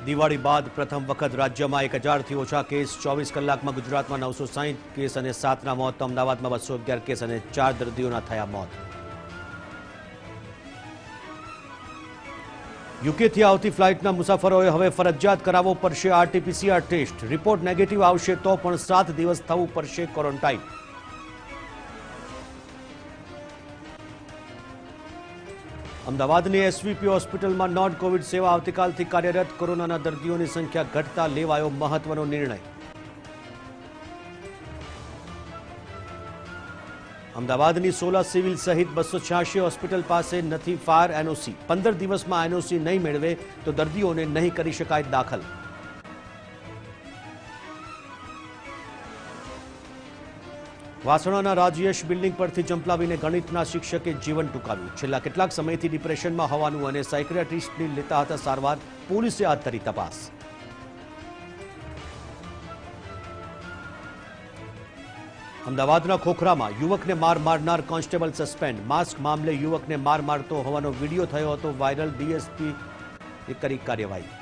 દિવાળી બાદ પ્રથમ વખત રાજ્યમાં 1000થી ઓછા કેસ 24 કલાકમાં ગુજરાતમાં 960 કેસ અને 7ના મોત તો અમદાવાદમાં 211 કેસ અને 4 દર્દીઓના થયા મોત। યુકેથી આવતી ફ્લાઇટના મુસાફરોએ હવે ફરજિયાત કરાવવો પડશે RT-PCR ટેસ્ટ। રિપોર્ટ નેગેટિવ આવશે તો પણ 7 દિવસ થવું પડશે ક્વોરન્ટાઇન। અમદાવાદની એસવીપી હોસ્પિટલમાં નોન કોવિડ સેવા આવતીકાલથી કાર્યરત। કોરોનાના દર્દીઓની સંખ્યા ઘટતા લેવાયો મહત્વનો નિર્ણય। અમદાવાદની 16 સિવિલ સહિત 286 હોસ્પિટલ પાસે નથી ફાયર એનઓસી। 15 દિવસમાં એનઓસી નહીં મેળવે તો દર્દીઓને નહીં કરી શકાય દાખલ। વાસણાના રાજયશ બિલ્ડિંગ પરથી જંપલાવીને ગણિતના શિક્ષકે જીવન ટૂંકાવ્યું। છેલ્લા કેટલાક સમયથી ડિપ્રેશનમાં હોવાનું અને સાયકિયાટ્રિસ્ટની લેતા હતા સારવાર। પોલીસે હાથ ધરી તપાસ। અમદાવાદના ખોખરામાં યુવકને માર મારનાર કોન્સ્ટેબલ સસ્પેન્ડ। માસ્ક મામલે યુવકને માર મારતો હોવાનો વિડીયો થયો હતો વાયરલ। ડીએસપી કરી કાર્યવાહી।